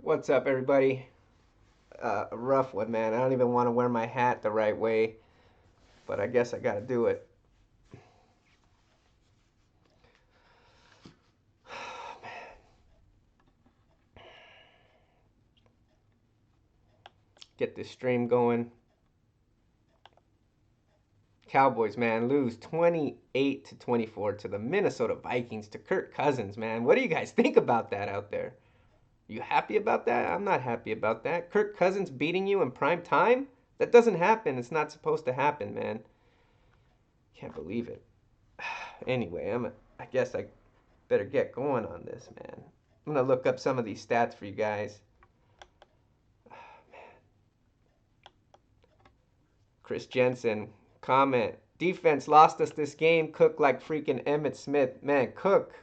What's up, everybody? A rough one, man. I don't even want to wear my hat the right way, but I guess I gotta do it. Get this stream going. Cowboys, man, lose 28 to 24 to the Minnesota Vikings to Kirk Cousins, man. What do you guys think about that out there? You happy about that? I'm not happy about that. Kirk Cousins beating you in prime time? That doesn't happen. It's not supposed to happen, man. Can't believe it. Anyway, I guess I better get going on this, man. I'm gonna look up some of these stats for you guys. Chris Jensen, comment. Defense lost us this game. Cook like freaking Emmett Smith. Man, Cook.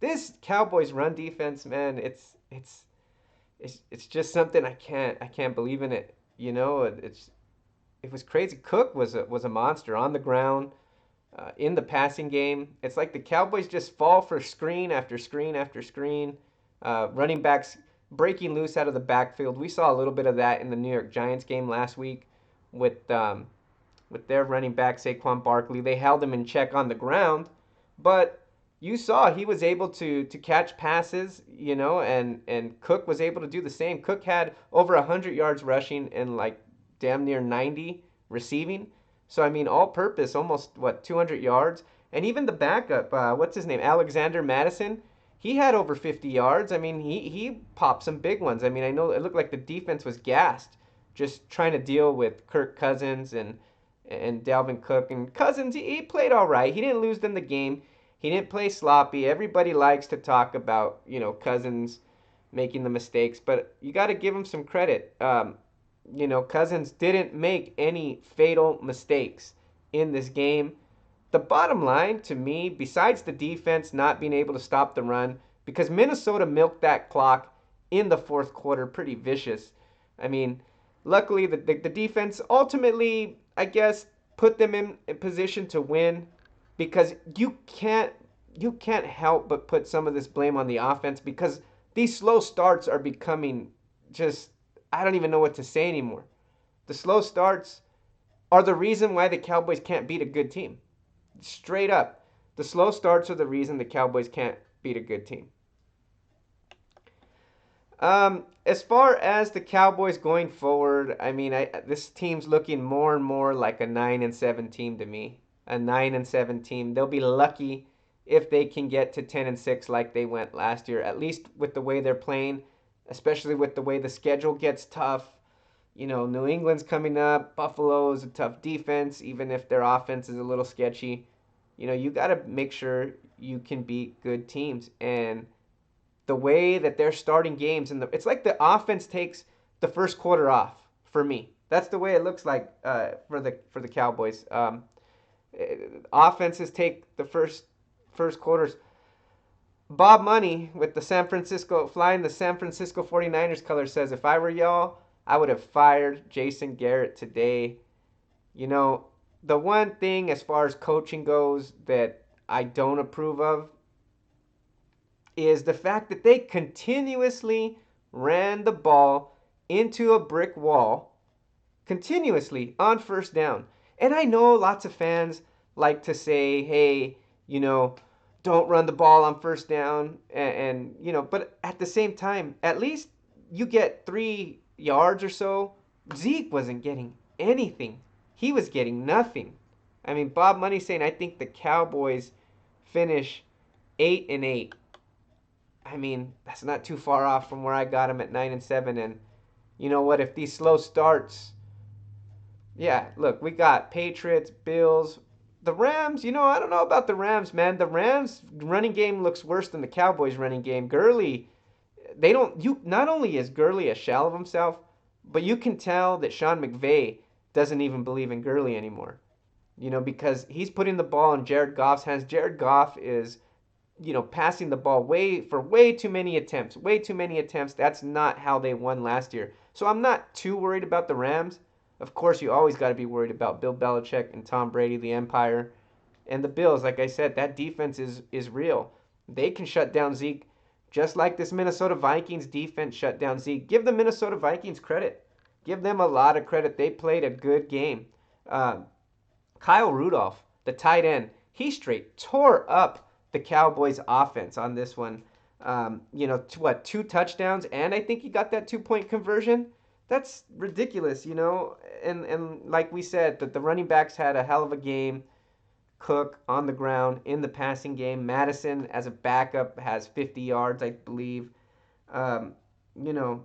This Cowboys run defense, man, it's just something I can't believe in it. It was crazy. Cook was a monster on the ground, in the passing game. It's like the Cowboys just fall for screen after screen after screen. Running backs breaking loose out of the backfield. We saw a little bit of that in the New York Giants game last week with um, with their running back Saquon Barkley. They held him in check on the ground, but you saw he was able to catch passes, and Cook was able to do the same. Cook had over 100 yards rushing and like damn near 90 receiving. So I mean, all purpose, almost what 200 yards. And even the backup, what's his name, Alexander Madison, he had over 50 yards. I mean, he popped some big ones. I mean, I know it looked like the defense was gassed, just trying to deal with Kirk Cousins and Dalvin Cook. And Cousins, he played all right. He didn't lose them the game. He didn't play sloppy. Everybody likes to talk about, Cousins making the mistakes, but you got to give him some credit. Cousins didn't make any fatal mistakes in this game. The bottom line to me, besides the defense not being able to stop the run, because Minnesota milked that clock in the fourth quarter pretty vicious. I mean, luckily the defense ultimately, I guess, put them in position to win, because you can't help but put some of this blame on the offense, because these slow starts are becoming just, I don't even know what to say anymore. The slow starts are the reason why the Cowboys can't beat a good team. Straight up. The slow starts are the reason the Cowboys can't beat a good team. As far as the Cowboys going forward, I mean, this team's looking more and more like a 9-7 team to me. A 9-7 team. They'll be lucky if they can get to 10-6 like they went last year. At least with the way they're playing, especially with the way the schedule gets tough. New England's coming up. Buffalo is a tough defense, even if their offense is a little sketchy. You got to make sure you can beat good teams. And the way that they're starting games, and it's like the offense takes the first quarter off for me. That's the way it looks like, for the Cowboys. Offenses take the first quarters. Bob Money with the flying the San Francisco 49ers colors says, if I were y'all, I would have fired Jason Garrett today. The one thing as far as coaching goes that I don't approve of is the fact that they continuously ran the ball into a brick wall continuously on first down. And I know lots of fans like to say, hey, don't run the ball on first down. But at the same time, at least you get 3 yards or so. Zeke wasn't getting anything. He was getting nothing. I mean, Bob Money saying, I think the Cowboys finish 8-8. I mean, that's not too far off from where I got him at 9-7. And you know what? If these slow starts, yeah, look, we got Patriots, Bills, the Rams. I don't know about the Rams, man. The Rams running game looks worse than the Cowboys running game. Gurley, they don't. You not only is Gurley a shell of himself, but you can tell that Sean McVay doesn't even believe in Gurley anymore. Because he's putting the ball in Jared Goff's hands. Jared Goff is passing the ball way too many attempts. Way too many attempts. That's not how they won last year. So I'm not too worried about the Rams. Of course, you always got to be worried about Bill Belichick and Tom Brady, the Empire, and the Bills. Like I said, that defense is real. They can shut down Zeke Just like this Minnesota Vikings defense shut down Zeke. Give the Minnesota Vikings credit. Give them a lot of credit. They played a good game. Uh, Kyle Rudolph, the tight end, he straight tore up the Cowboys offense on this one. What, 2 touchdowns, and I think he got that 2 point conversion. That's ridiculous, And like we said, that the running backs had a hell of a game. Cook on the ground in the passing game. Madison as a backup has 50 yards, I believe. Um, you know,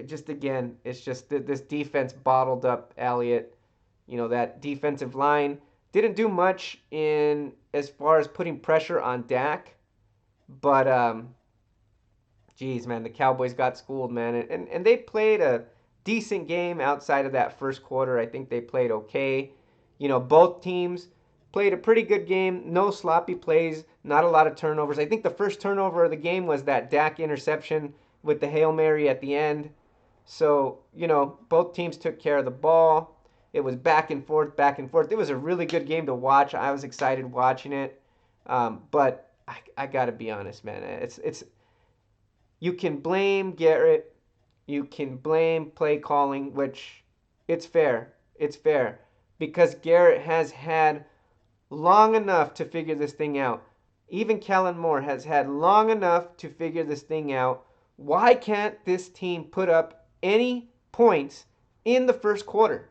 just again, it's just this defense bottled up Elliott. That defensive line didn't do much in as far as putting pressure on Dak, but geez, man, the Cowboys got schooled, man, and they played a decent game outside of that first quarter. I think they played okay. Both teams played a pretty good game. No sloppy plays, not a lot of turnovers. I think the first turnover of the game was that Dak interception with the Hail Mary at the end. So, both teams took care of the ball. It was back and forth, back and forth. It was a really good game to watch. I was excited watching it. But I got to be honest, man. It's you can blame Garrett. You can blame play calling, which it's fair. It's fair because Garrett has had long enough to figure this thing out. Even Kellen Moore has had long enough to figure this thing out. Why can't this team put up any points in the first quarter?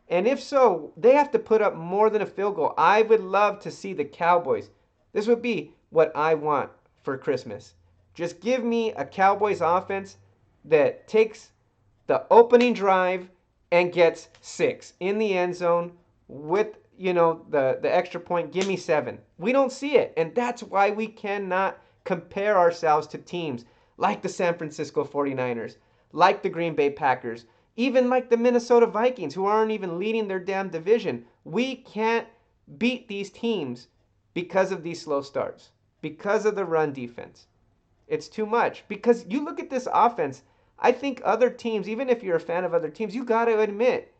And if so, they have to put up more than a field goal. I would love to see the Cowboys. This would be what I want for Christmas. Just give me a Cowboys offense that takes the opening drive and gets 6 in the end zone with, the extra point. Give me 7. We don't see it. And that's why we cannot compare ourselves to teams like the San Francisco 49ers, like the Green Bay Packers, even like the Minnesota Vikings, who aren't even leading their damn division. We can't beat these teams because of these slow starts, because of the run defense. It's too much. Because you look at this offense, I think other teams, even if you're a fan of other teams, you got to admit,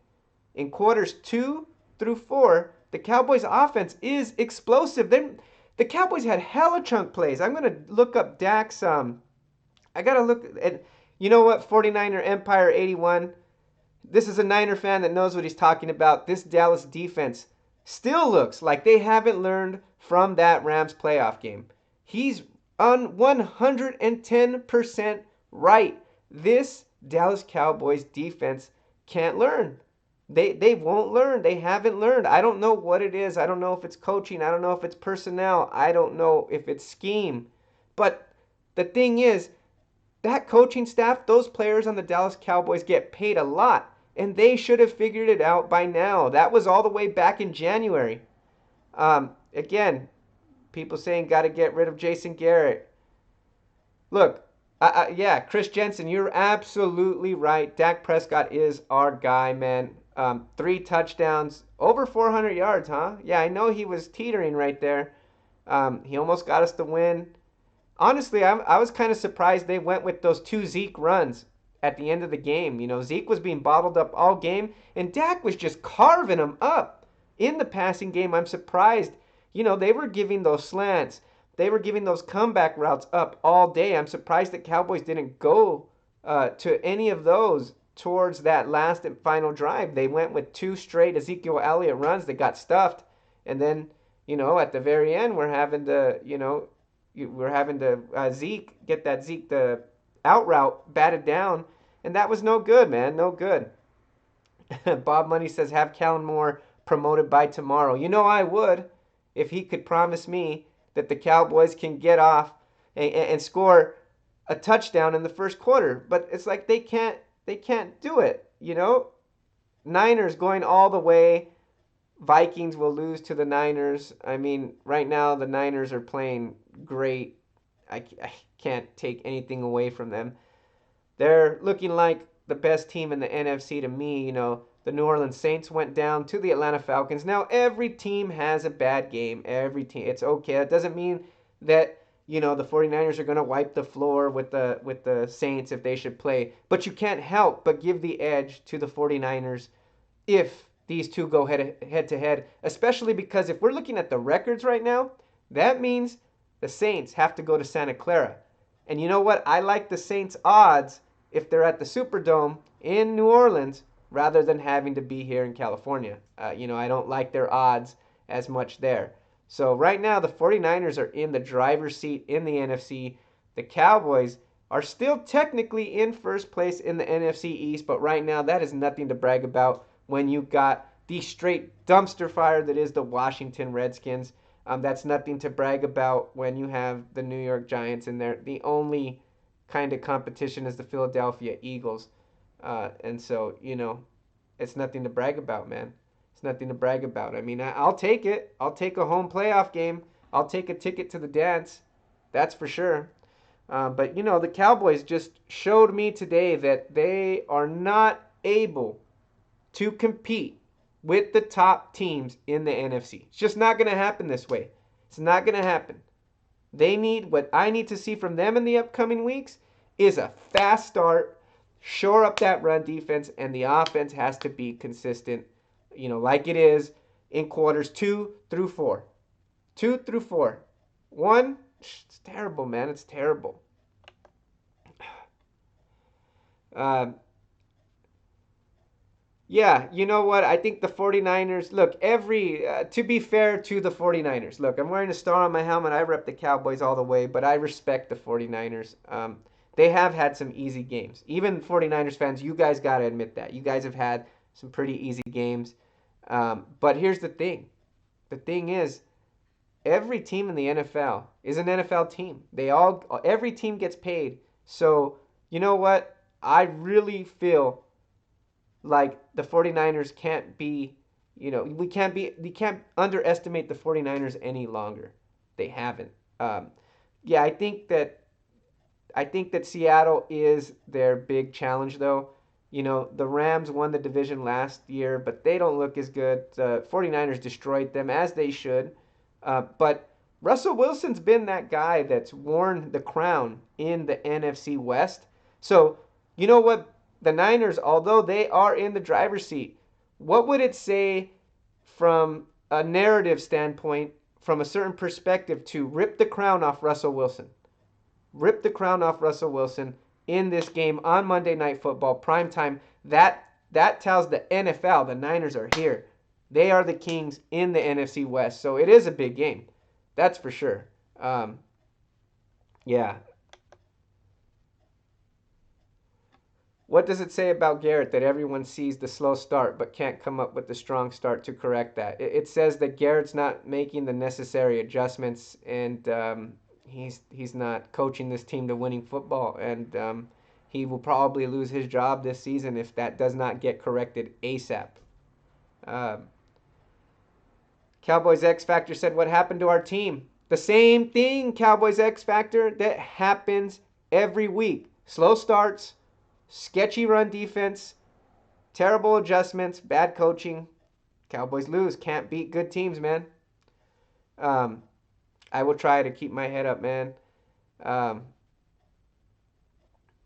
in quarters 2 through 4, the Cowboys offense is explosive. The Cowboys had hella chunk plays. I'm going to look up Dak's, I got to look at, you know what, 49er Empire 81. This is a Niner fan that knows what he's talking about. This Dallas defense still looks like they haven't learned from that Rams playoff game. He's on 110% right. This Dallas Cowboys defense can't learn. They won't learn. They haven't learned. I don't know what it is. I don't know if it's coaching. I don't know if it's personnel. I don't know if it's scheme. But the thing is, that coaching staff, those players on the Dallas Cowboys get paid a lot. And they should have figured it out by now. That was all the way back in January. Again, people saying got to get rid of Jason Garrett. Look, yeah, Chris Jensen, you're absolutely right. Dak Prescott is our guy, man. 3 touchdowns, over 400 yards, huh? Yeah, I know he was teetering right there. He almost got us the win. Honestly, I was kind of surprised they went with those 2 Zeke runs at the end of the game. Zeke was being bottled up all game, and Dak was just carving him up in the passing game. I'm surprised. They were giving those slants. They were giving those comeback routes up all day. I'm surprised that Cowboys didn't go to any of those towards that last and final drive. They went with 2 straight Ezekiel Elliott runs that got stuffed. And then, at the very end, we're having to, Zeke, get that Zeke, the out route batted down, and that was no good, man. No good. Bob Money says, have Kellen Moore promoted by tomorrow. I would if he could promise me that the Cowboys can get off and score a touchdown in the first quarter. But it's like they can't do it, Niners going all the way. Vikings will lose to the Niners. I mean, right now the Niners are playing great. I can't take anything away from them. They're looking like the best team in the NFC to me. The New Orleans Saints went down to the Atlanta Falcons. Now, every team has a bad game. Every team. It's okay. It doesn't mean that, the 49ers are going to wipe the floor with the Saints if they should play. But you can't help but give the edge to the 49ers if these two go head to head, especially because if we're looking at the records right now, that means the Saints have to go to Santa Clara. And you know what? I like the Saints' odds if they're at the Superdome in New Orleans rather than having to be here in California. I don't like their odds as much there. So right now, the 49ers are in the driver's seat in the NFC. The Cowboys are still technically in first place in the NFC East, but right now that is nothing to brag about when you got the straight dumpster fire that is the Washington Redskins. That's nothing to brag about when you have the New York Giants in there. The only kind of competition is the Philadelphia Eagles. And so, it's nothing to brag about, man. It's nothing to brag about. I mean, I'll take it. I'll take a home playoff game. I'll take a ticket to the dance. That's for sure. But, the Cowboys just showed me today that they are not able to compete with the top teams in the NFC. It's just not going to happen this way. It's not going to happen. What I need to see from them in the upcoming weeks is a fast start, shore up that run defense, and the offense has to be consistent, like it is in quarters 2 through 4. 2 through 4. 1, it's terrible, man. It's terrible. Uh, Yeah, you know what? I think the 49ers, look, to be fair to the 49ers, look, I'm wearing a star on my helmet. I rep the Cowboys all the way, but I respect the 49ers. They have had some easy games. Even 49ers fans, you guys got to admit that. You guys have had some pretty easy games. But here's the thing. The thing is, every team in the NFL is an NFL team. Every team gets paid. So, you know what? I really feel like the 49ers can't be, we can't underestimate the 49ers any longer. They haven't. Yeah, I think that Seattle is their big challenge though. The Rams won the division last year, but they don't look as good. The 49ers destroyed them as they should. But Russell Wilson's been that guy that's worn the crown in the NFC West. So, you know what? The Niners, although they are in the driver's seat, what would it say from a narrative standpoint, from a certain perspective, to rip the crown off Russell Wilson? Rip the crown off Russell Wilson in this game on Monday Night Football, prime time. That tells the NFL the Niners are here. They are the kings in the NFC West, so it is a big game. That's for sure. Um, yeah. What does it say about Garrett that everyone sees the slow start but can't come up with the strong start to correct that? It says that Garrett's not making the necessary adjustments, and he's not coaching this team to winning football, and he will probably lose his job this season if that does not get corrected ASAP. Um, Cowboys X Factor said, "What happened to our team?" The same thing, Cowboys X Factor, that happens every week. Slow starts, sketchy run defense, terrible adjustments, bad coaching. Cowboys lose. Can't beat good teams, man. Um, I will try to keep my head up, man. Um,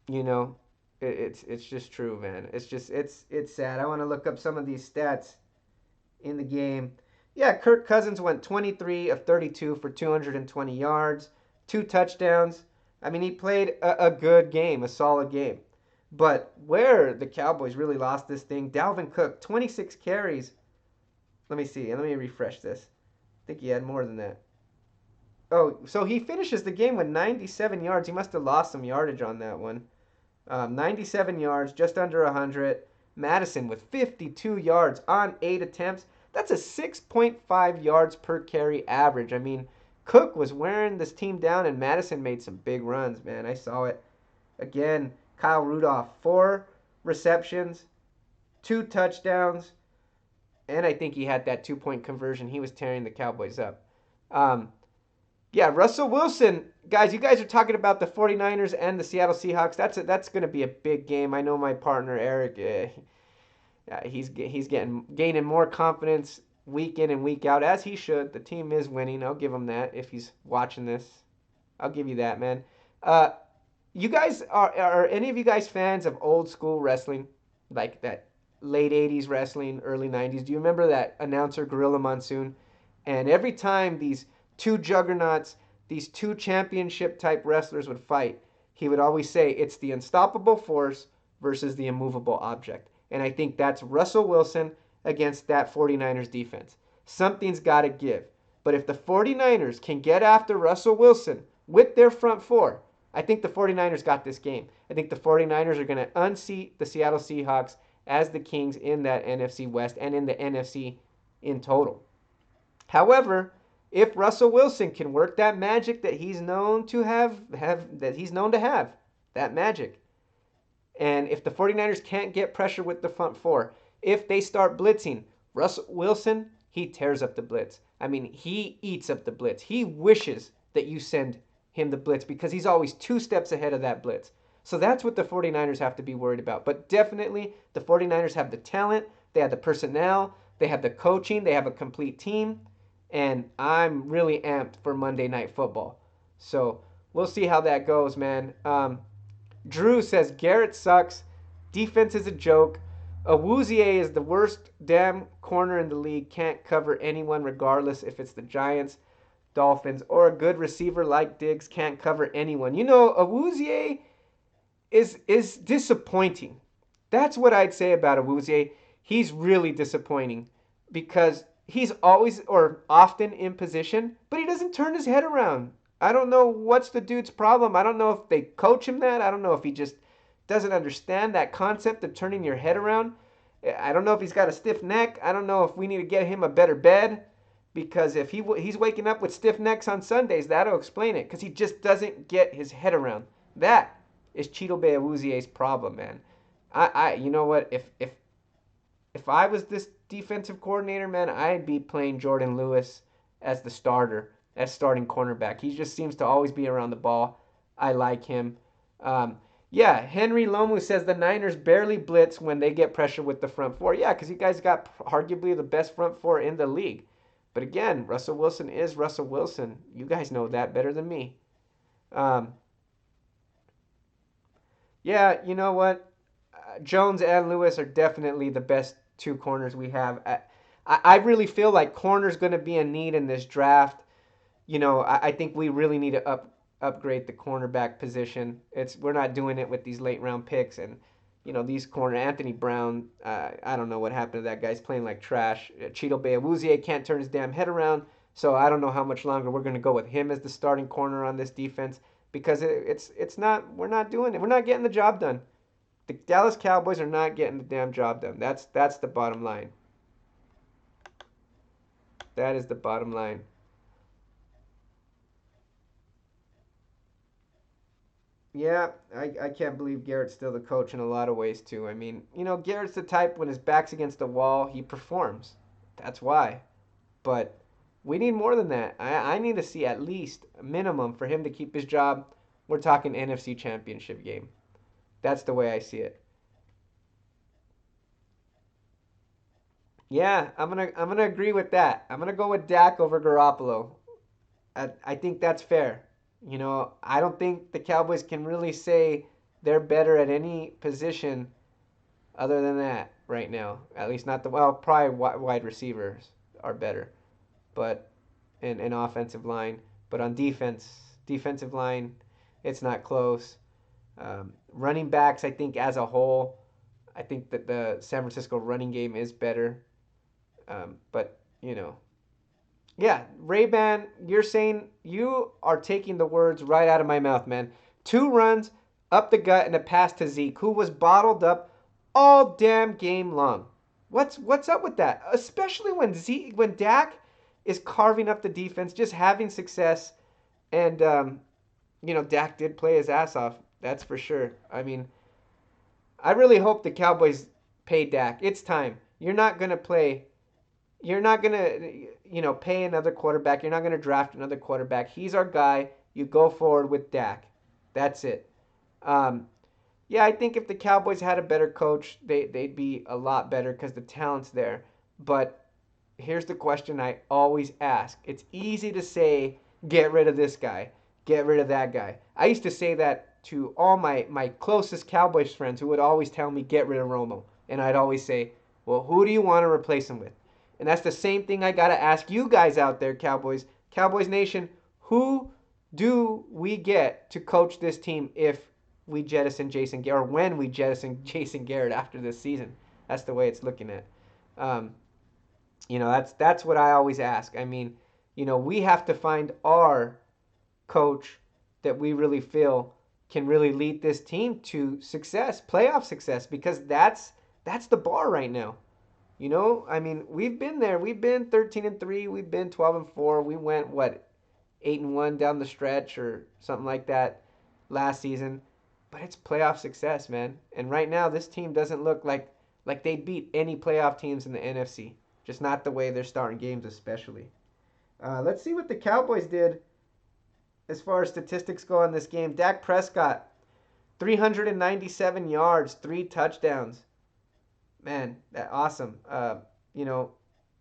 you know, it's just true, man. It's sad. I want to look up some of these stats in the game. Yeah, Kirk Cousins went 23 of 32 for 220 yards, 2 touchdowns. I mean, he played a good game, a solid game. But where the Cowboys really lost this thing, Dalvin Cook, 26 carries. Let me see. Let me refresh this. I think he had more than that. Oh, so he finishes the game with 97 yards. He must have lost some yardage on that one. 97 yards, just under 100. Madison with 52 yards on 8 attempts. That's a 6.5 yards per carry average. I mean, Cook was wearing this team down, and Madison made some big runs, man. I saw it. Again, Kyle Rudolph, 4 receptions, 2 touchdowns, and I think he had that 2-point conversion. He was tearing the Cowboys up. Um, yeah, Russell Wilson, guys, you guys are talking about the 49ers and the Seattle Seahawks. That's going to be a big game. I know my partner Eric, he's gaining more confidence week in and week out, as he should. The team is winning. I'll give him that if he's watching this. I'll give you that, man. Uh, you guys are any of you guys fans of old school wrestling, like that late '80s wrestling, early '90s? Do you remember that announcer Gorilla Monsoon? And every time these two juggernauts, these two championship type wrestlers would fight, he would always say it's the unstoppable force versus the immovable object. And I think that's Russell Wilson against that 49ers defense. Something's got to give. But if the 49ers can get after Russell Wilson with their front four, I think the 49ers got this game. I think the 49ers are going to unseat the Seattle Seahawks as the Kings in that NFC West and in the NFC in total. However, if Russell Wilson can work that magic that he's known to have that magic, and if the 49ers can't get pressure with the front four, if they start blitzing, Russell Wilson, he tears up the blitz. I mean, he eats up the blitz. He wishes that you send him the blitz because he's always 2 steps ahead of that blitz. So that's what the 49ers have to be worried about. But definitely, the 49ers have the talent, they have the personnel, they have the coaching, they have a complete team, and I'm really amped for Monday Night Football. So we'll see how that goes, man. Drew says Garrett sucks. Defense is a joke. Awuzie is the worst damn corner in the league. Can't cover anyone regardless if it's the Giants, Dolphins, or a good receiver like Diggs can't cover anyone. You know, Awuzie is disappointing. That's what I'd say about Awuzie. He's really disappointing because he's always or often in position, but he doesn't turn his head around. I don't know what's the dude's problem. I don't know if they coach him that. I don't know if he just doesn't understand that concept of turning your head around. I don't know if he's got a stiff neck. I don't know if we need to get him a better bed because if he's waking up with stiff necks on Sundays, that'll explain it because he just doesn't get his head around. That is Chidobe Awuzie's problem, man. You know what? If I was this defensive coordinator, man, I'd be playing Jordan Lewis as the starter, as starting cornerback. He just seems to always be around the ball. I like him. Yeah, Henry Lomu says the Niners barely blitz when they get pressure with the front four. Yeah, because you guys got arguably the best front four in the league. But again, Russell Wilson is Russell Wilson. You guys know that better than me. Yeah, you know what? Jones and Lewis are definitely the best 2 corners we have. I really feel like corner's going to be a need in this draft. You know, I think we really need to upgrade the cornerback position. We're not doing it with these late round picks and you know these corner Anthony Brown. I don't know what happened to that guy. He's playing like trash. Chidobe Awuzie can't turn his damn head around. So I don't know how much longer we're going to go with him as the starting corner on this defense because it's not we're not doing it. We're not getting the job done. The Dallas Cowboys are not getting the damn job done. That's the bottom line. That is the bottom line. Yeah, I can't believe Garrett's still the coach in a lot of ways too. I mean, you know, Garrett's the type when his back's against the wall, he performs. That's why. But we need more than that. I need to see at least a minimum for him to keep his job. We're talking NFC Championship game. That's the way I see it. Yeah, I'm gonna agree with that. I'm gonna go with Dak over Garoppolo. I think that's fair. You know, I don't think the Cowboys can really say they're better at any position other than that right now. At least not the well, probably wide receivers are better, but in offensive line, but on defensive line, it's not close. Running backs, I think as a whole, I think that the San Francisco running game is better. But you know, yeah, Ray-Ban, you're saying you are taking the words right out of my mouth, man. 2 runs up the gut and a pass to Zeke, who was bottled up all damn game long. What's up with that? Especially when Dak is carving up the defense, just having success, and you know Dak did play his ass off. That's for sure. I mean, I really hope the Cowboys pay Dak. It's time. You're not gonna, you know, pay another quarterback. You're not gonna draft another quarterback. He's our guy. You go forward with Dak. That's it. Um, yeah, I think if the Cowboys had a better coach, they'd be a lot better because the talent's there. But here's the question I always ask. It's easy to say, get rid of this guy, get rid of that guy. I used to say that to all my closest Cowboys friends who would always tell me, get rid of Romo. And I'd always say, well, who do you want to replace him with? And that's the same thing I got to ask you guys out there, Cowboys. Cowboys Nation, who do we get to coach this team if we jettison Jason Garrett, or when we jettison Jason Garrett after this season? That's the way it's looking at. Um, that's what I always ask. I mean, we have to find our coach that we really feel can really lead this team to success, playoff success, because that's the bar right now. I mean, we've been there. We've been 13-3. We've been 12-4. We went what 8-1 down the stretch or something like that last season. But it's playoff success, man. And right now, this team doesn't look like they beat any playoff teams in the NFC. Just not the way they're starting games, especially. Let's see what the Cowboys did as far as statistics go in this game. Dak Prescott, 397 yards, 3 touchdowns. Man, that awesome. You know,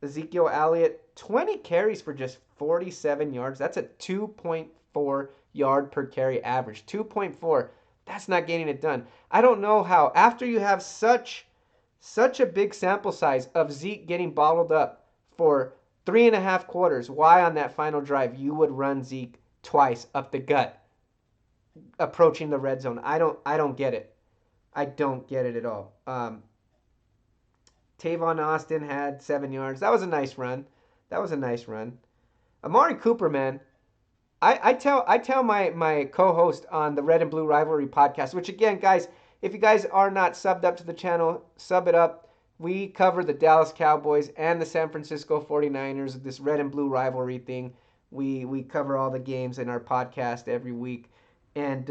Ezekiel Elliott, 20 carries for just 47 yards. That's a 2.4 yard per carry average. 2.4. That's not getting it done. I don't know how, after you have such a big sample size of Zeke getting bottled up for 3.5 quarters, why on that final drive you would run Zeke twice up the gut, approaching the red zone. I don't get it. I don't get it at all. Tavon Austin had 7 yards. That was a nice run. That was a nice run. Amari Cooper, man. I tell my co-host on the Red and Blue Rivalry podcast, which again, guys, if you guys are not subbed up to the channel, sub it up. We cover the Dallas Cowboys and the San Francisco 49ers, this Red and Blue Rivalry thing. We cover all the games in our podcast every week. And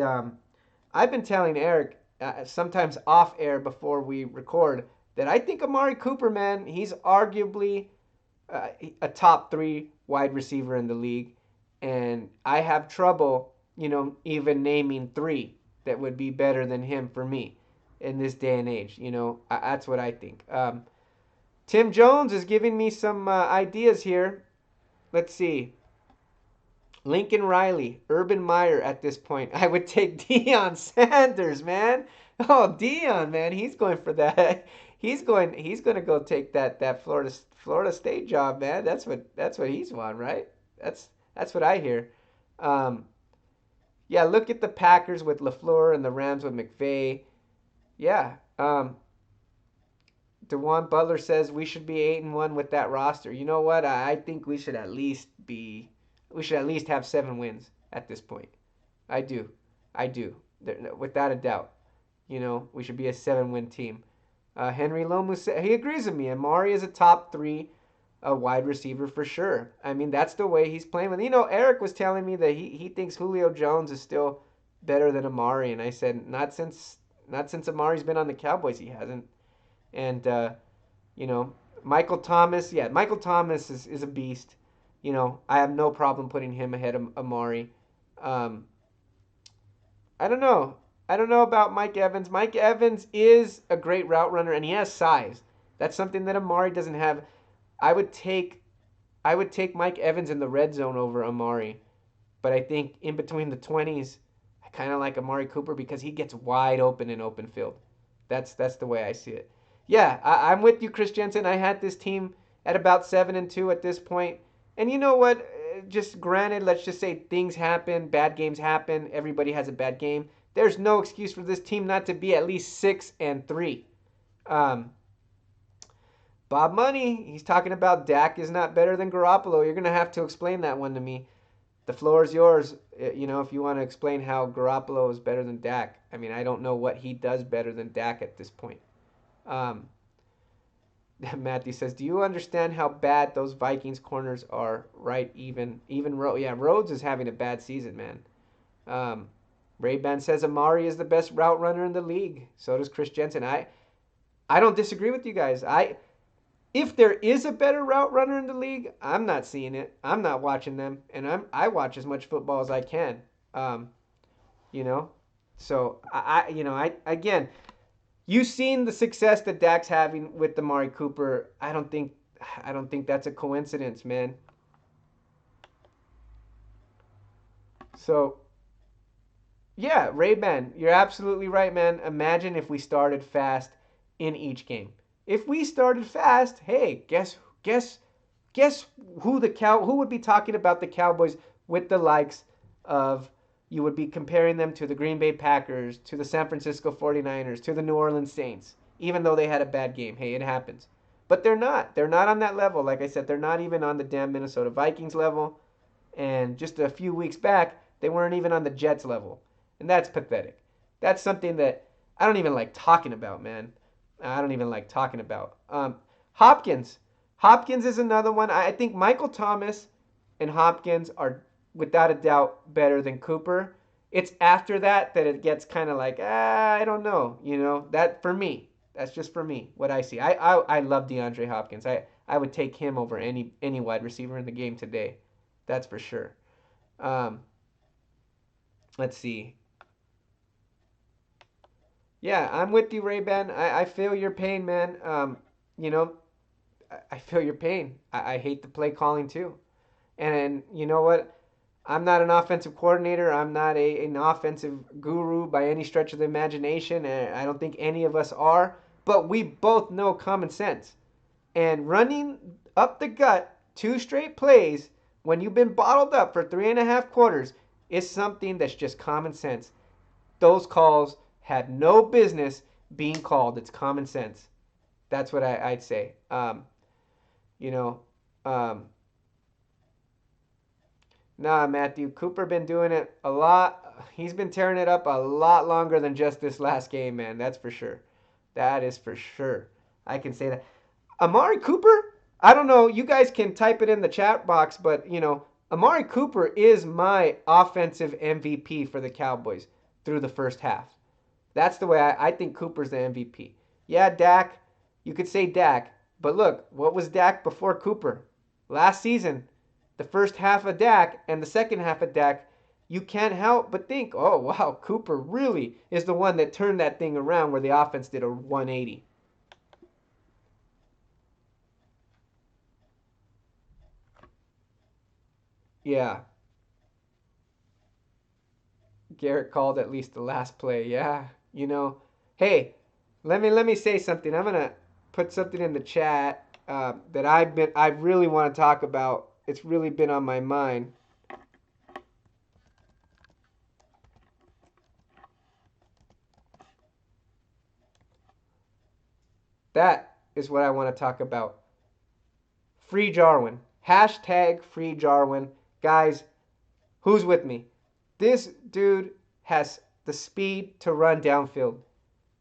I've been telling Eric, sometimes off air before we record, that I think Amari Cooper, man, he's arguably a top 3 wide receiver in the league. And I have trouble, even naming 3 that would be better than him for me in this day and age. That's what I think. Tim Jones is giving me some ideas here. Let's see. Lincoln Riley, Urban Meyer at this point. I would take Deion Sanders, man. Oh, Deion, man, he's going for that. He's going to go take that Florida State job, man. That's what he's won, right? That's what I hear. Um, yeah, look at the Packers with LaFleur and the Rams with McVay. Yeah. Dewan Butler says we should be 8-1 with that roster. You know what? I think we should at least have 7 wins at this point. I do. I do. Without a doubt. We should be a 7-win team. Henry Lomu said he agrees with me. Amari is a top 3 wide receiver for sure. I mean, that's the way he's playing. Eric was telling me that he thinks Julio Jones is still better than Amari, and I said not since Amari's been on the Cowboys, he hasn't. And you know, Michael Thomas, yeah, Michael Thomas is a beast. I have no problem putting him ahead of Amari. Um, I don't know. I don't know about Mike Evans. Mike Evans is a great route runner, and he has size. That's something that Amari doesn't have. I would take I would take Mike Evans in the red zone over Amari, but I think in between the 20s, I kind of like Amari Cooper because he gets wide open in open field. That's the way I see it. Yeah, I'm with you, Chris Jensen. I had this team at about 7-2 at this point, and you know what? Just granted, let's just say things happen, bad games happen. Everybody has a bad game. There's no excuse for this team not to be at least 6-3. Um, Bob Money, he's talking about Dak is not better than Garoppolo. You're gonna have to explain that one to me. The floor is yours. If you want to explain how Garoppolo is better than Dak. I mean, I don't know what he does better than Dak at this point. Um, Matthew says, "Do you understand how bad those Vikings corners are? Right, even Rhodes. Yeah, Rhodes is having a bad season, man." Um, Ray-Ban says Amari is the best route runner in the league. So does Chris Jensen. I don't disagree with you guys. If there is a better route runner in the league, I'm not seeing it. I'm not watching them, and I watch as much football as I can. Um, you know, so I again, you've seen the success that Dak's having with Amari Cooper. I don't think that's a coincidence, man. So yeah, Ray-Ban, you're absolutely right, man. Imagine if we started fast in each game. If we started fast, hey, guess who would be talking about the Cowboys with the likes of you would be comparing them to the Green Bay Packers, to the San Francisco 49ers, to the New Orleans Saints, even though they had a bad game. Hey, it happens. But they're not. They're not on that level. Like I said, they're not even on the damn Minnesota Vikings level. And just a few weeks back, they weren't even on the Jets level. And that's pathetic. That's something that I don't even like talking about, man. I don't even like talking about. Hopkins. Hopkins is another one. I think Michael Thomas and Hopkins are without a doubt better than Cooper. It's after that that it gets kind of like, I don't know. That for me. That's just for me, what I see. I love DeAndre Hopkins. I would take him over any wide receiver in the game today. That's for sure. Um, let's see. Yeah, I'm with you, Ray Ben. I feel your pain, man. You know, I feel your pain. I hate the play calling too. And you know what? I'm not an offensive coordinator. I'm not an offensive guru by any stretch of the imagination. And I don't think any of us are. But we both know common sense. And running up the gut 2 straight plays when you've been bottled up for 3.5 quarters is something that's just common sense. Those calls had no business being called. It's common sense. That's what I'd say. You know, um, nah, Matthew Cooper been doing it a lot. He's been tearing it up a lot longer than just this last game, man. That's for sure. That is for sure. I can say that. Amari Cooper, I don't know. You guys can type it in the chat box, but Amari Cooper is my offensive MVP for the Cowboys through the first half. That's the way I think Cooper's the MVP. Yeah, Dak, you could say Dak, but look, what was Dak before Cooper? Last season, the first half of Dak and the second half of Dak, you can't help but think, oh, wow, Cooper really is the one that turned that thing around where the offense did a 180. Yeah, Garrett called at least the last play. Yeah, hey, let me say something. I'm gonna put something in the chat that I really want to talk about. It's really been on my mind. That is what I want to talk about. Free Jarwin. Hashtag free Jarwin. Guys, who's with me? This dude has the speed to run downfield.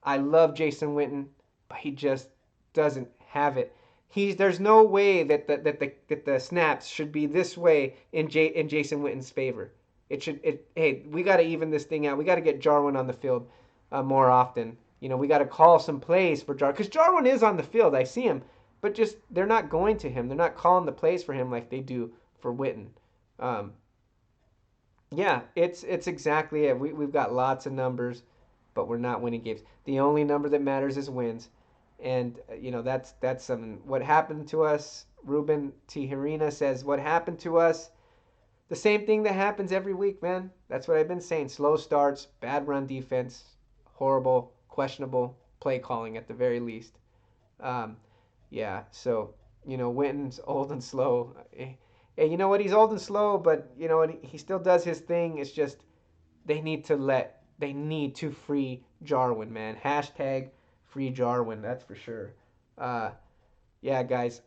I love Jason Witten, but he just doesn't have it. There's no way that the snaps should be this way in Jason Witten's favor. Hey, we got to even this thing out. We got to get Jarwin on the field more often. We got to call some plays for Jarwin because Jarwin is on the field. I see him, but just they're not going to him. They're not calling the plays for him like they do for Witten. Um, yeah, it's exactly it. We've got lots of numbers, but we're not winning games. The only number that matters is wins, and that's something. What happened to us? Ruben Tijerina says what happened to us. The same thing that happens every week, man. That's what I've been saying. Slow starts, bad run defense, horrible, questionable play calling at the very least. Um, yeah, so Witten's old and slow. Hey, you know what? He's old and slow, but you know what? He still does his thing. It's just they need to free Jarwin, man. Hashtag free Jarwin. That's for sure. Uh, yeah, guys,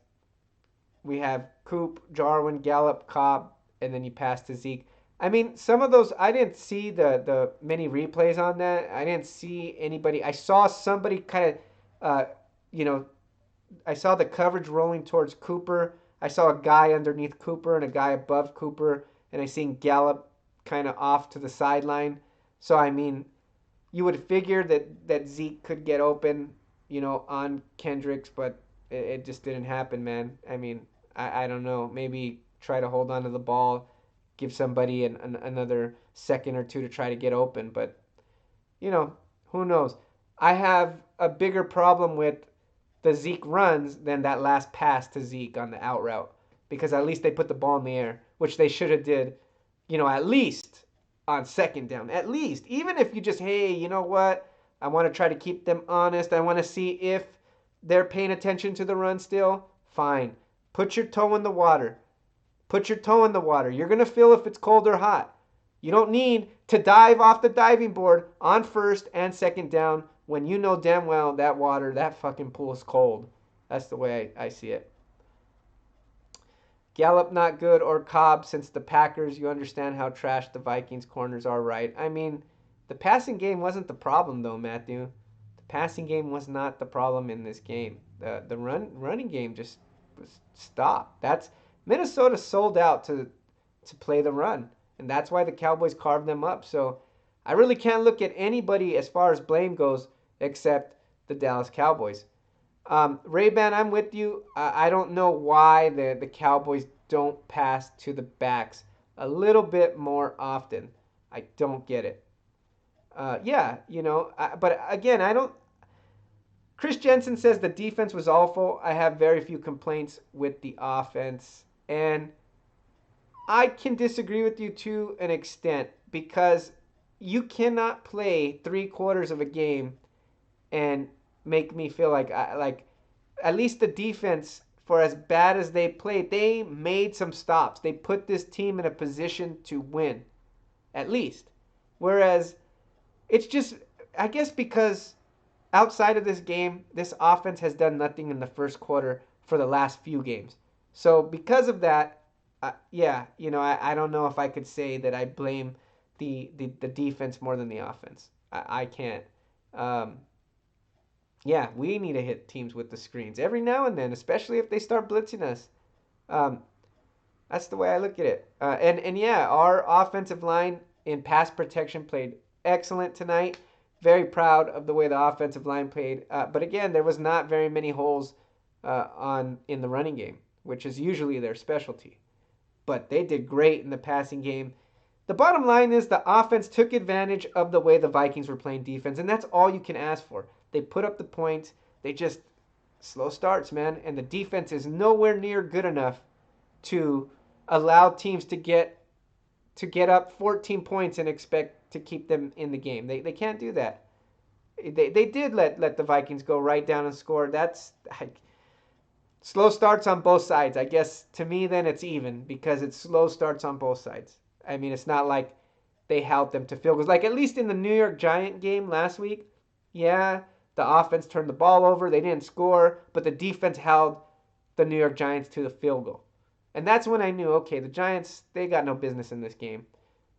we have Coop, Jarwin, Gallup, Cobb, and then you pass to Zeke. I mean, some of those I didn't see the many replays on that. I didn't see anybody. I saw somebody kind of, you know, I saw the coverage rolling towards Cooper. I saw a guy underneath Cooper and a guy above Cooper, and I seen Gallup kind of off to the sideline. So I mean, you would figure that Zeke could get open, on Kendricks, but it just didn't happen, man. I mean, I don't know. Maybe try to hold on to the ball, give somebody another second or two to try to get open, but who knows? I have a bigger problem with the Zeke runs than that last pass to Zeke on the out route because at least they put the ball in the air, which they should have did, at least on second down. At least, even if you just, hey, you know what? I want to try to keep them honest. I want to see if they're paying attention to the run still. Fine. Put your toe in the water. Put your toe in the water. You're going to feel if it's cold or hot. You don't need to dive off the diving board on first and second down when you know damn well that water, that fucking pool is cold. That's the way I see it. Gallup not good or Cobb since the Packers. You understand how trash the Vikings corners are, right? I mean, the passing game wasn't the problem though, Matthew. The passing game was not the problem in this game. The running game just was stopped. That's Minnesota sold out to play the run, and that's why the Cowboys carved them up. So I really can't look at anybody as far as blame goes except the Dallas Cowboys. Ray-Ban, I'm with you. I don't know why the Cowboys don't pass to the backs a little bit more often. I don't get it. Yeah, but again, I don't. Chris Jensen says the defense was awful. I have very few complaints with the offense. And I can disagree with you to an extent because you cannot play 3 quarters of a game and make me feel like at least the defense, for as bad as they played, they made some stops. They put this team in a position to win, at least. Whereas it's just, I guess, because outside of this game, this offense has done nothing in the first quarter for the last few games. So because of that, yeah, I don't know if I could say that I blame the defense more than the offense. I can't. Um, yeah, we need to hit teams with the screens every now and then, especially if they start blitzing us. Um, that's the way I look at it. And yeah, our offensive line in pass protection played excellent tonight. Very proud of the way the offensive line played. But again, there was not very many holes on in the running game, which is usually their specialty. But they did great in the passing game. The bottom line is the offense took advantage of the way the Vikings were playing defense, and that's all you can ask for. They put up the points. They just slow starts, man, and the defense is nowhere near good enough to allow teams to get up 14 points and expect to keep them in the game. They can't do that. They did let the Vikings go right down and score. That's slow starts on both sides. I guess to me then it's even because it's slow starts on both sides. I mean, it's not like they held them to field goals. Like at least in the New York Giant game last week, yeah, the offense turned the ball over. They didn't score, but the defense held the New York Giants to the field goal. And that's when I knew, okay, the Giants, they got no business in this game.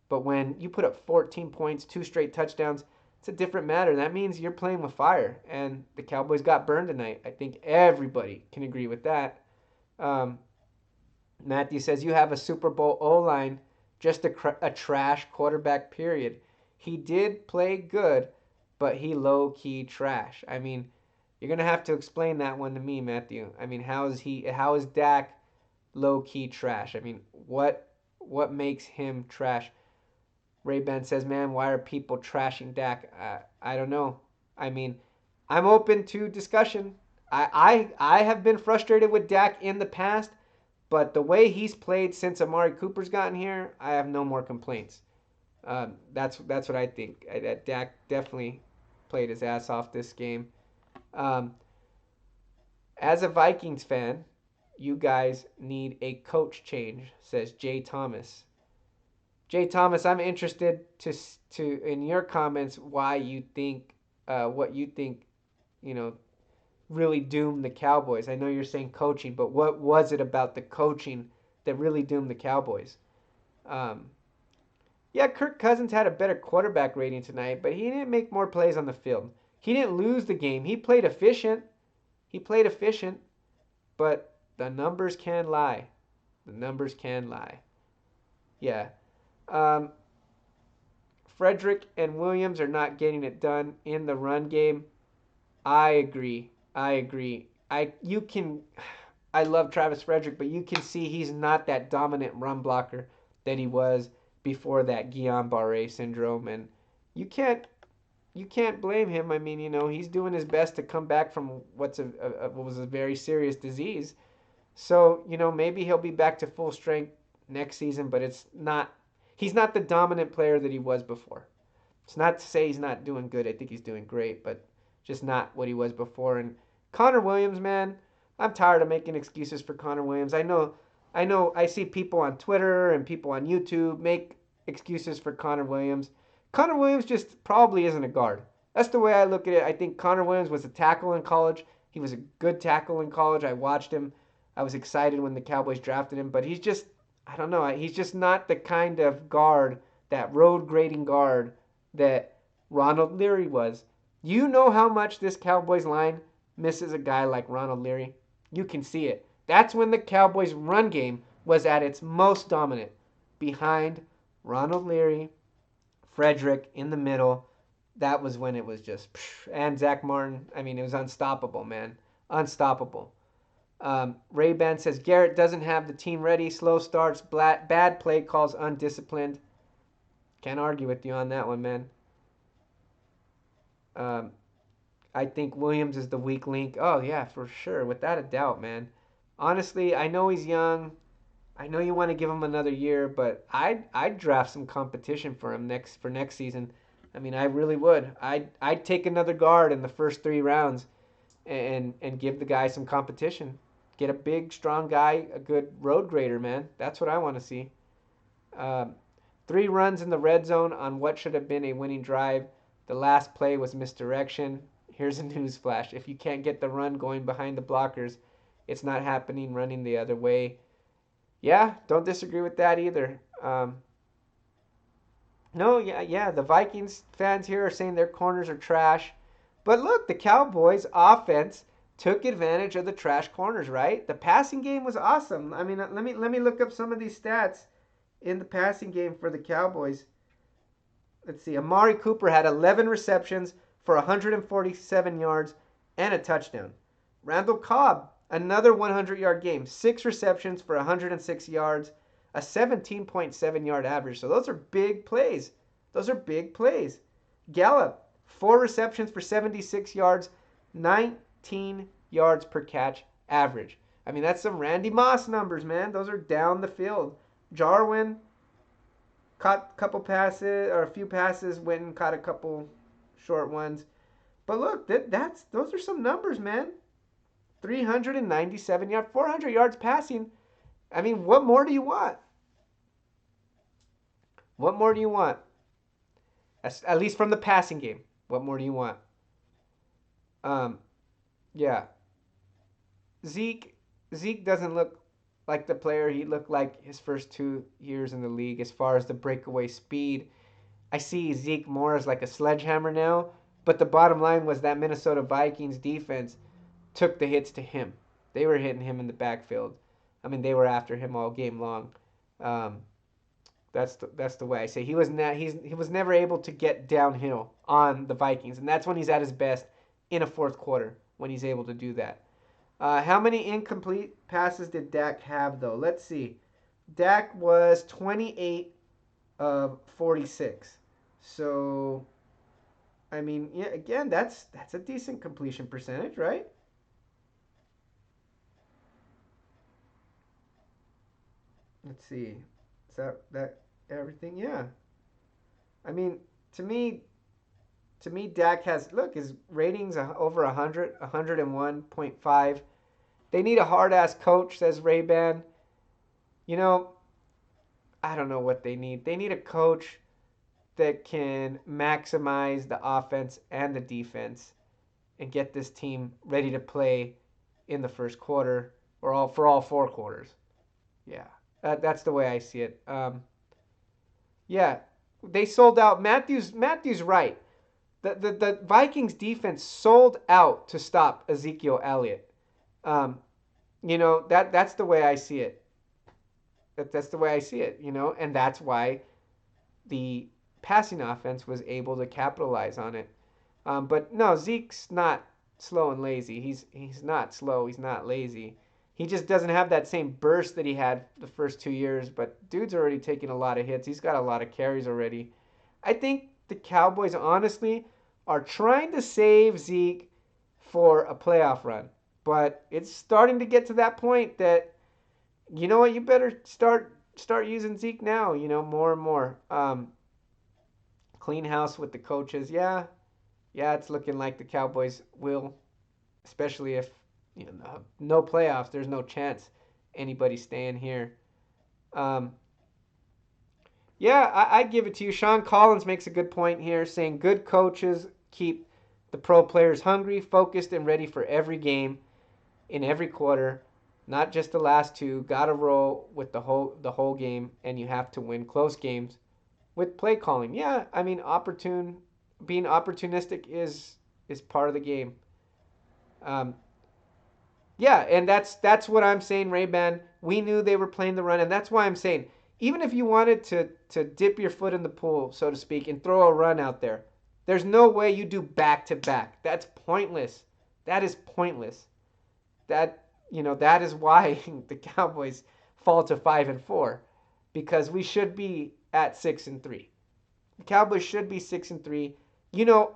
But when you put up 14 points, 2 straight touchdowns, it's a different matter. That means you're playing with fire. And the Cowboys got burned tonight. I think everybody can agree with that. Um, Matthew says, you have a Super Bowl O line, just a trash quarterback, period. He did play good, but he low key trash. I mean, you're going to have to explain that one to me, Matthew. I mean, how is Dak low key trash? I mean, what makes him trash? Ray Ben says, "Man, why are people trashing Dak?" I don't know. I mean, I'm open to discussion. I have been frustrated with Dak in the past, but the way he's played since Amari Cooper's gotten here, I have no more complaints. That's what I think. That Dak definitely played his ass off this game. Um, as a Vikings fan, you guys need a coach change, says Jay Thomas. Jay Thomas, I'm interested to in your comments why you think what you think you know really doomed the Cowboys. I know you're saying coaching, but what was it about the coaching that really doomed the Cowboys? Um, yeah, Kirk Cousins had a better quarterback rating tonight, but he didn't make more plays on the field. He didn't lose the game. He played efficient. He played efficient, but the numbers can lie. The numbers can lie. Yeah. Um, Frederick and Williams are not getting it done in the run game. I agree. I agree. You can I love Travis Frederick, but you can see he's not that dominant run blocker that he was before that Guillain-Barré syndrome, and you can't you can't blame him. I mean, he's doing his best to come back from what was a very serious disease. So, maybe he'll be back to full strength next season, but he's not the dominant player that he was before. It's not to say he's not doing good. I think he's doing great, but just not what he was before. And Connor Williams, man, I'm tired of making excuses for Connor Williams. I know I see people on Twitter and people on YouTube make excuses for Connor Williams. Connor Williams just probably isn't a guard. That's the way I look at it. I think Connor Williams was a tackle in college. He was a good tackle in college. I watched him. I was excited when the Cowboys drafted him, but he's just, I don't know, he's just not the kind of guard, that road grading guard that Ronald Leary was. You know how much this Cowboys line misses a guy like Ronald Leary? You can see it. That's when the Cowboys' run game was at its most dominant, behind Ronald Leary, Frederick in the middle. That was when it was just, and Zach Martin. I mean, it was unstoppable, man. Unstoppable. Ray Ban says Garrett doesn't have the team ready. Slow starts, bad play calls, undisciplined. Can't argue with you on that one, man. Um, I think Williams is the weak link. Oh yeah, for sure, without a doubt, man. Honestly, I know he's young. I know you want to give him another year, but I'd draft some competition for him next season. I mean, I really would. I'd take another guard in the first 3 rounds and give the guy some competition. Get a big, strong guy, a good road grader, man. That's what I want to see. Um, 3 runs in the red zone on what should have been a winning drive. The last play was misdirection. Here's a news flash: if you can't get the run going behind the blockers, it's not happening running the other way. Yeah, don't disagree with that either. No, yeah. The Vikings fans here are saying their corners are trash. But look, the Cowboys offense took advantage of the trash corners, right? The passing game was awesome. I mean, let me look up some of these stats in the passing game for the Cowboys. Let's see. Amari Cooper had 11 receptions for 147 yards and a touchdown. Randall Cobb, another 100-yard game, 6 receptions for 106 yards, a 17.7-yard average. So those are big plays. Those are big plays. Gallup, 4 receptions for 76 yards, 19 yards per catch average. I mean, that's some Randy Moss numbers, man. Those are down the field. Jarwin caught a couple passes, or a few passes, went and caught a couple short ones. But look, that's those are some numbers, man. 397 yards, 400 yards passing. I mean, what more do you want? What more do you want? At least from the passing game. What more do you want? Um, yeah. Zeke Zeke doesn't look like the player he looked like his first 2 years in the league as far as the breakaway speed. I see Zeke more as like a sledgehammer now, but the bottom line was that Minnesota Vikings defense took the hits to him. They were hitting him in the backfield. I mean, they were after him all game long. Um, that's the way I say he was never able to get downhill on the Vikings, and that's when he's at his best in a fourth quarter when he's able to do that. How many incomplete passes did Dak have though? Let's see. Dak was 28 of 46. So I mean, yeah, again, that's a decent completion percentage, right? Let's see. Is that everything? Yeah. I mean, to me, Dak has look his ratings over 100, 101.5. They need a hard ass coach, says Ray Ban. You know, I don't know what they need. They need a coach that can maximize the offense and the defense and get this team ready to play in the first quarter or all for all 4 quarters. Yeah, that's the way I see it. Yeah, they sold out. Matthews right. The Vikings defense sold out to stop Ezekiel Elliott. Um, that's the way I see it. That's the way I see it. And that's why the passing offense was able to capitalize on it. But no, Zeke's not slow and lazy. He's not slow. He's not lazy. He just doesn't have that same burst that he had the first 2 years. But dude's already taking a lot of hits. He's got a lot of carries already. I think the Cowboys honestly are trying to save Zeke for a playoff run. But it's starting to get to that point that you know what, you better start using Zeke now, more and more. Clean house with the coaches. Yeah. Yeah, it's looking like the Cowboys will, especially if no playoffs, there's no chance anybody staying here. Um, Yeah, I give it to you. Sean Collins makes a good point here, saying good coaches keep the pro players hungry, focused, and ready for every game in every quarter, not just the last two. Got to roll with the whole game, and you have to win close games with play calling. Yeah, I mean, being opportunistic is part of the game. Um, yeah, and that's what I'm saying, Ray Ban. We knew they were playing the run, and that's why I'm saying, even if you wanted to dip your foot in the pool, so to speak, and throw a run out there, there's no way you do back to back. That's pointless. That is pointless. That is why the Cowboys fall to 5-4, because we should be at 6-3. The Cowboys should be 6-3.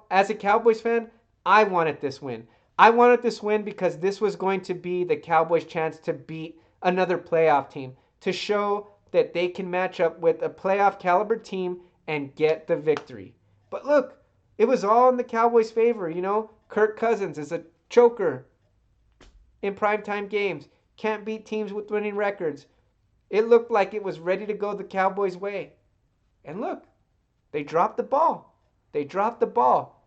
As a Cowboys fan, I wanted this win. I wanted this win because this was going to be the Cowboys' chance to beat another playoff team, to show that they can match up with a playoff caliber team and get the victory. But look, it was all in the Cowboys' favor. Kirk Cousins is a choker in primetime games. Can't beat teams with winning records. It looked like it was ready to go the Cowboys' way. And look, they dropped the ball. They dropped the ball.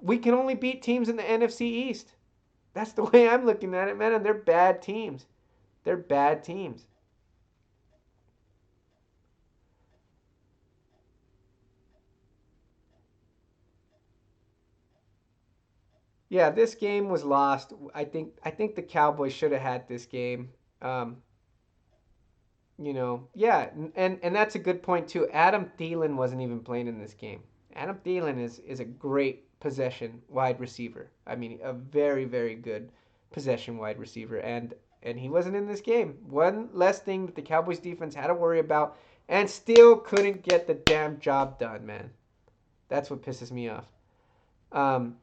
We can only beat teams in the NFC East. That's the way I'm looking at it, man. And they're bad teams. They're bad teams. Yeah, this game was lost. I think the Cowboys should have had this game. Um, yeah, and that's a good point too. Adam Thielen wasn't even playing in this game. Adam Thielen is a great possession wide receiver. I mean, a very very good possession wide receiver, and he wasn't in this game. One less thing that the Cowboys defense had to worry about, and still couldn't get the damn job done, man. That's what pisses me off. Um,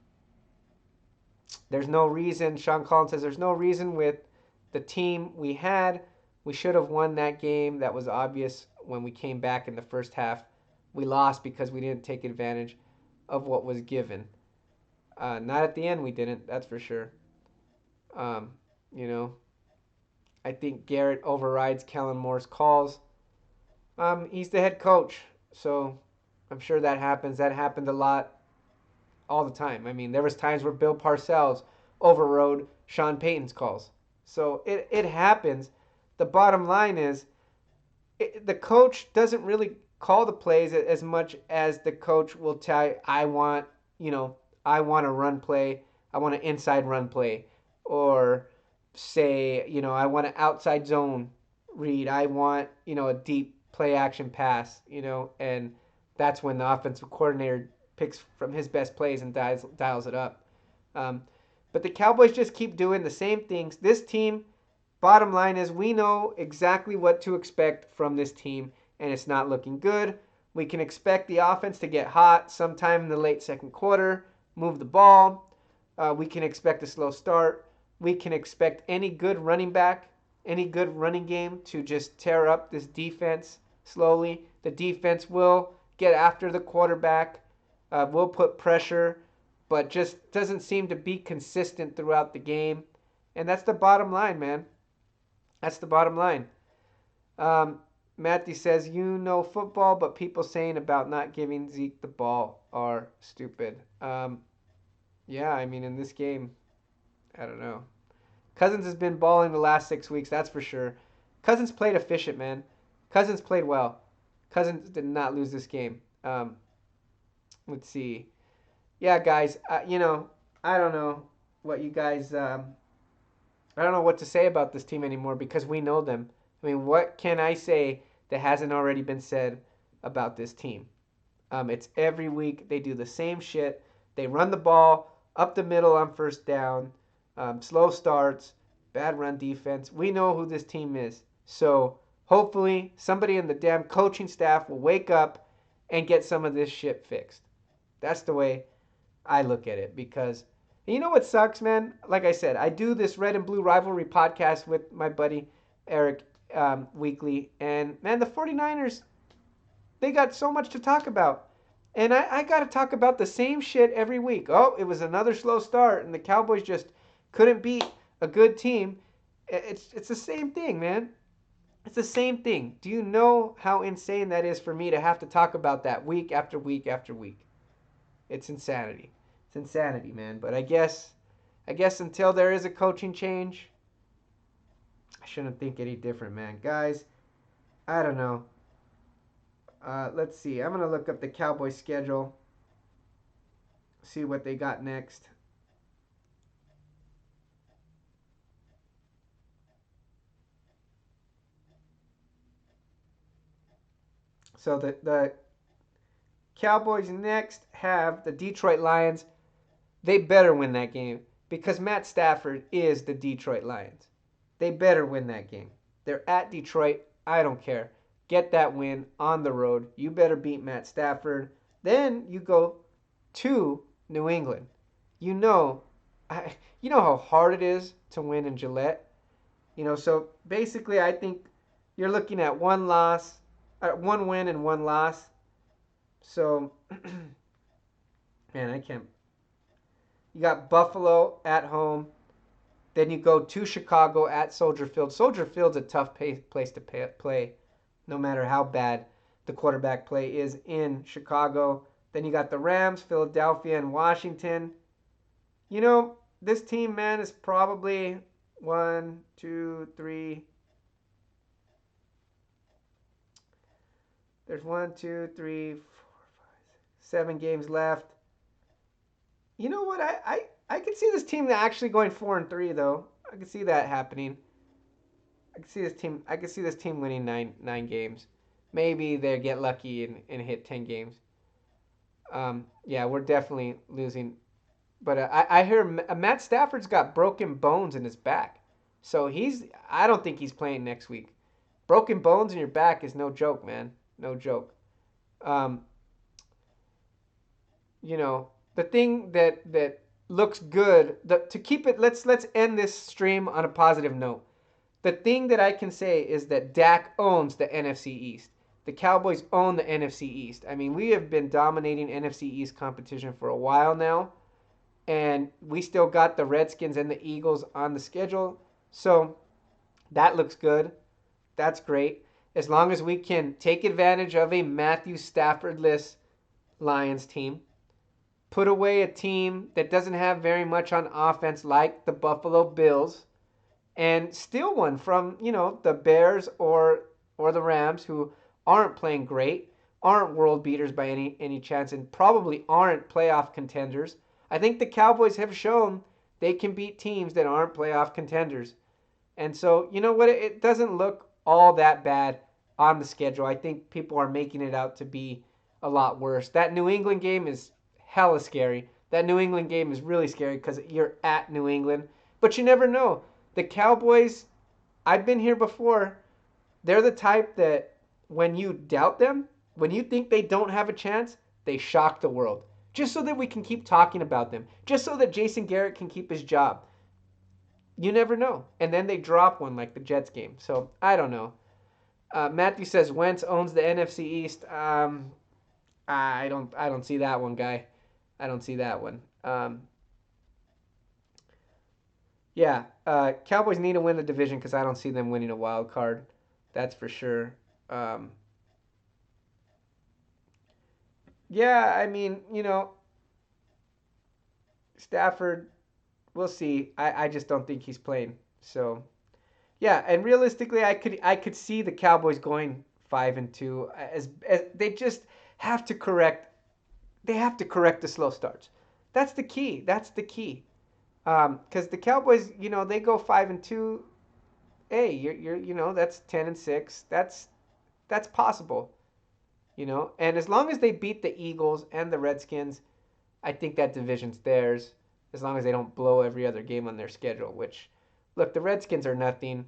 there's no reason. Sean Collins says there's no reason with the team we had. We should have won that game. That was obvious when we came back in the first half. We lost because we didn't take advantage of what was given. Not at the end, we didn't. That's for sure. Um, you know, I think Garrett overrides Kellen Moore's calls. He's the head coach, so I'm sure that happens. That happened a lot all the time. I mean, there was times where Bill Parcells overrode Sean Payton's calls. So it happens. The bottom line is the coach doesn't really call the plays as much as the coach will tell you, I want a run play, I want an inside run play, or say, I want an outside zone read, I want, a deep play action pass, and that's when the offensive coordinator picks from his best plays and dials it up. Um, but the Cowboys just keep doing the same things. This team, bottom line is, we know exactly what to expect from this team, and it's not looking good. We can expect the offense to get hot sometime in the late second quarter, move the ball. We can expect a slow start. We can expect any good running back, any good running game to just tear up this defense slowly. The defense will get after the quarterback, will put pressure, but just doesn't seem to be consistent throughout the game. And that's the bottom line, man. That's the bottom line. Um, Matthew says, football, but people saying about not giving Zeke the ball are stupid. Yeah, I mean, in this game, I don't know. Cousins has been balling the last 6 weeks, that's for sure. Cousins played efficient, man. Cousins played well. Cousins did not lose this game. Let's see. Yeah, guys, I don't know what you guys I don't know what to say about this team anymore because we know them. I mean, what can I say that hasn't already been said about this team? It's every week they do the same shit. They run the ball up the middle on first down, slow starts, bad run defense. We know who this team is. So hopefully somebody in the damn coaching staff will wake up and get some of this shit fixed. That's the way I look at it because you know what sucks, man? Like I said, I do this Red and Blue Rivalry podcast with my buddy Eric weekly, and man, the 49ers, they got so much to talk about. And I got to talk about the same shit every week. Oh, it was another slow start, and the Cowboys just couldn't beat a good team. It's the same thing, man. It's the same thing. Do you know how insane that is for me to have to talk about that week after week after week? It's insanity. It's insanity, man. But I guess until there is a coaching change, I shouldn't think any different, man. Guys, I don't know. Let's see. I'm gonna look up the Cowboys schedule, see what they got next. So the Cowboys next have the Detroit Lions. They better win that game because Matt Stafford is the Detroit Lions. They better win that game. They're at Detroit. I don't care. Get that win on the road. You better beat Matt Stafford. Then you go to New England. You know, you know how hard it is to win in Gillette. So basically, I think you're looking at one loss, one win and one loss. So, man, I can't. You got Buffalo at home. Then you go to Chicago at Soldier Field. Soldier Field's a tough place to play, no matter how bad the quarterback play is in Chicago. Then you got the Rams, Philadelphia, and Washington. This team, man, is probably one, two, three. There's one, two, three, four, 7 games left. You know what? I could see this team actually going 4-3 though. I could see that happening. I could see this team. I could see this team winning nine games. Maybe they get lucky and hit 10 games. Yeah, we're definitely losing. But I hear Matt Stafford's got broken bones in his back, so he's. I don't think he's playing next week. Broken bones in your back is no joke, man. No joke. Um, the thing that looks good to keep it. Let's end this stream on a positive note. The thing that I can say is that Dak owns the NFC East. The Cowboys own the NFC East. I mean, we have been dominating NFC East competition for a while now, and we still got the Redskins and the Eagles on the schedule. So that looks good. That's great. As long as we can take advantage of a Matthew Staffordless Lions team, put away a team that doesn't have very much on offense like the Buffalo Bills, and steal one from the Bears or the Rams, who aren't playing great, aren't world beaters by any chance, and probably aren't playoff contenders. I think the Cowboys have shown they can beat teams that aren't playoff contenders. And so, you know what? It doesn't look all that bad on the schedule. I think people are making it out to be a lot worse. That New England game is hella scary. That New England game is really scary because you're at New England. But you never know. The Cowboys, I've been here before. They're the type that when you doubt them, when you think they don't have a chance, they shock the world. Just so that we can keep talking about them. Just so that Jason Garrett can keep his job. You never know. And then they drop one like the Jets game. So I don't know. Matthew says Wentz owns the NFC East. I don't see that one, guy. I don't see that one. Yeah, Cowboys need to win the division because I don't see them winning a wild card. That's for sure. Um, yeah, I mean, Stafford, we'll see. I just don't think he's playing. So yeah, and realistically, I could see the Cowboys going 5-2 as they just have to correct. They have to correct the slow starts. That's the key. That's the key. Because the Cowboys, they go 5-2. Hey, that's 10-6. That's possible. And as long as they beat the Eagles and the Redskins, I think that division's theirs. As long as they don't blow every other game on their schedule. Which, look, the Redskins are nothing,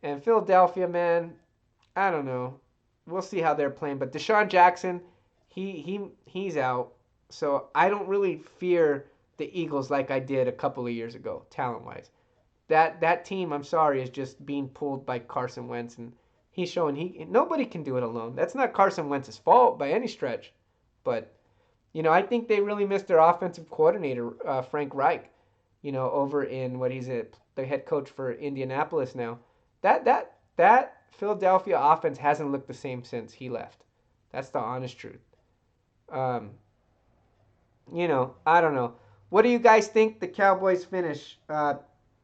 and Philadelphia, man, I don't know. We'll see how they're playing. But Deshaun Jackson, he's out. So I don't really fear the Eagles like I did a couple of years ago, talent wise. That team, I'm sorry, is just being pulled by Carson Wentz, and he's showing nobody can do it alone. That's not Carson Wentz's fault by any stretch, but I think they really missed their offensive coordinator, Frank Reich. Over in what he's the head coach for Indianapolis now. That Philadelphia offense hasn't looked the same since he left. That's the honest truth. Um, I don't know. What do you guys think the Cowboys finish?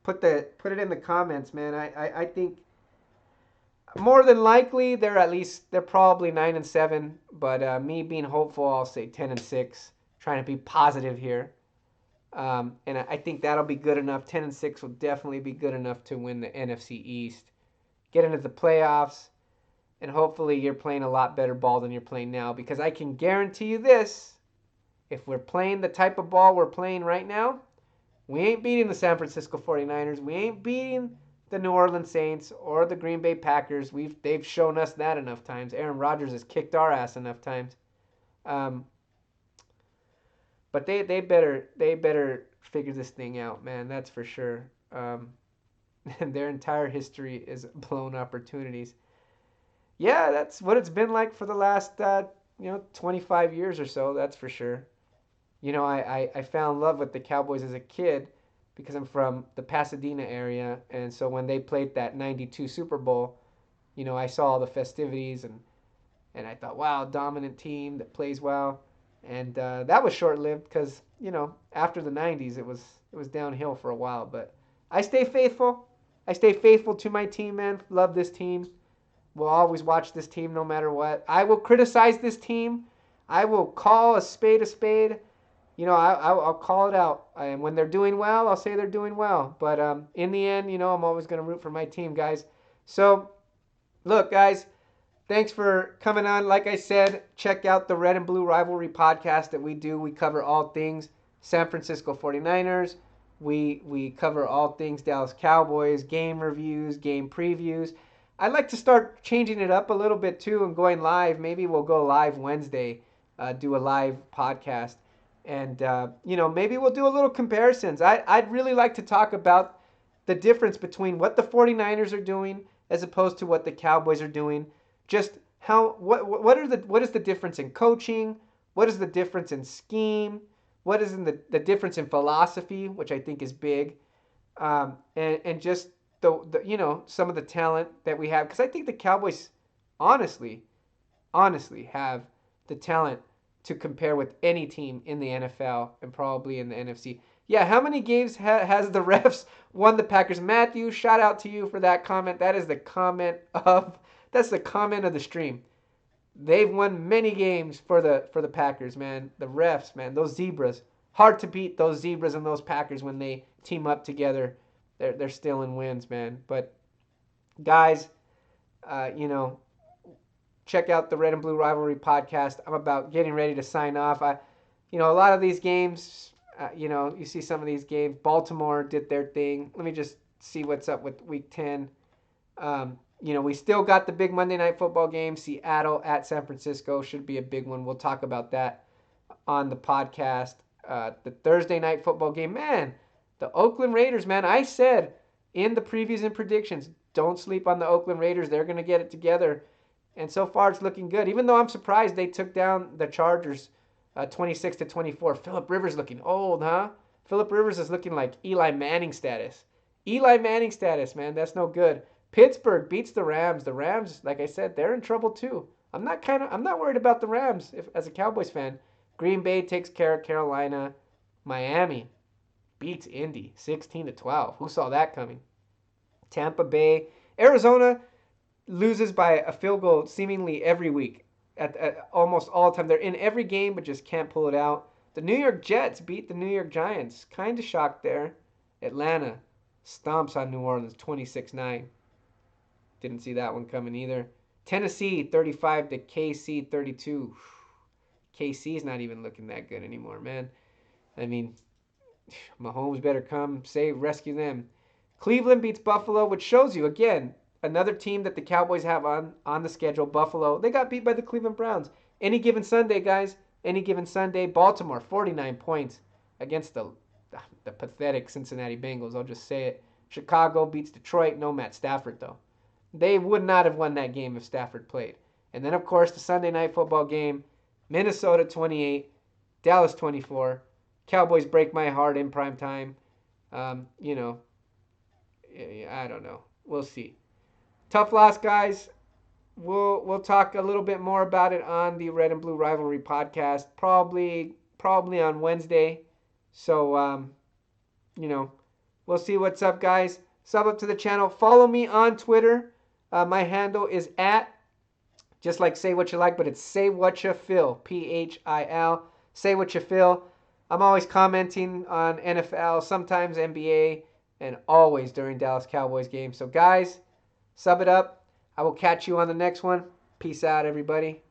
Put it in the comments, man. I think more than likely they're probably 9-7, but me being hopeful, I'll say 10-6. Trying to be positive here, and I think that'll be good enough. 10-6 will definitely be good enough to win the NFC East, get into the playoffs, and hopefully you're playing a lot better ball than you're playing now. Because I can guarantee you this: if we're playing the type of ball we're playing right now, we ain't beating the San Francisco 49ers. We ain't beating the New Orleans Saints or the Green Bay Packers. They've shown us that enough times. Aaron Rodgers has kicked our ass enough times. Um, but they better figure this thing out, man. That's for sure. And their entire history is blown opportunities. Yeah, that's what it's been like for the last 25 years or so. That's for sure. I fell in love with the Cowboys as a kid because I'm from the Pasadena area. And so when they played that 92 Super Bowl, I saw all the festivities and I thought, wow, dominant team that plays well. And that was short lived because, after the 90s, it was downhill for a while. But I stay faithful. I stay faithful to my team, man. Love this team. Will always watch this team no matter what. I will criticize this team. I will call a spade a spade. I'll call it out. And when they're doing well, I'll say they're doing well. But in the end, I'm always going to root for my team, guys. So, look, guys, thanks for coming on. Like I said, check out the Red and Blue Rivalry podcast that we do. We cover all things San Francisco 49ers. We cover all things Dallas Cowboys, game reviews, game previews. I'd like to start changing it up a little bit too and going live. Maybe we'll go live Wednesday, do a live podcast. And, maybe we'll do a little comparisons. I'd really like to talk about the difference between what the 49ers are doing as opposed to what the Cowboys are doing. Just what is the difference in coaching? What is the difference in scheme? What is the difference in philosophy, which I think is big, and just the some of the talent that we have, because I think the Cowboys honestly have the talent to compare with any team in the NFL and probably in the NFC. Yeah, how many games has the refs won the Packers? Matthew, shout out to you for that comment. That's the comment of the stream. They've won many games for the Packers, man. The refs, man, those zebras. Hard to beat those zebras and those Packers when they team up together. They're still in wins, man. But guys, uh, you know, check out the Red and Blue Rivalry podcast. I'm about getting ready to sign off. A lot of these games, you see some of these games. Baltimore did their thing. Let me just see what's up with Week 10. We still got the big Monday Night Football game. Seattle at San Francisco should be a big one. We'll talk about that on the podcast. The Thursday Night Football game, man. The Oakland Raiders, man. I said in the previews and predictions, don't sleep on the Oakland Raiders. They're going to get it together. And so far, it's looking good. Even though I'm surprised they took down the Chargers 26-24. Phillip Rivers looking old, huh? Phillip Rivers is looking like Eli Manning status. Eli Manning status, man. That's no good. Pittsburgh beats the Rams. The Rams, like I said, they're in trouble too. I'm not worried about the Rams as a Cowboys fan. Green Bay takes care of Carolina. Miami beats Indy 16-12. Who saw that coming? Tampa Bay, Arizona loses by a field goal seemingly every week. At almost all time, they're in every game but just can't pull it out. The New York Jets beat the New York Giants. Kind of shocked there. Atlanta stomps on New Orleans 26-9. Didn't see that one coming either. Tennessee 35 to KC 32. KC's not even looking that good anymore, man. I mean, Mahomes better come rescue them. Cleveland beats Buffalo, which shows you again another team that the Cowboys have on the schedule. Buffalo, they got beat by the Cleveland Browns. Any given Sunday, guys. Any given Sunday. Baltimore 49 points against the pathetic Cincinnati Bengals. I'll just say it. Chicago beats Detroit. No Matt Stafford though. They would not have won that game if Stafford played. And then, of course, the Sunday Night Football game, Minnesota 28, Dallas 24. Cowboys break my heart in prime time. I don't know. We'll see. Tough loss, guys. We'll talk a little bit more about it on the Red and Blue Rivalry podcast, probably on Wednesday. So you know, we'll see what's up, guys. Sub up to the channel. Follow me on Twitter. My handle is at just like Say What You Like, but it's Say What You Feel. PHIL. Say What You Feel. I'm always commenting on NFL, sometimes NBA, and always during Dallas Cowboys games. So guys, sub it up. I will catch you on the next one. Peace out, everybody.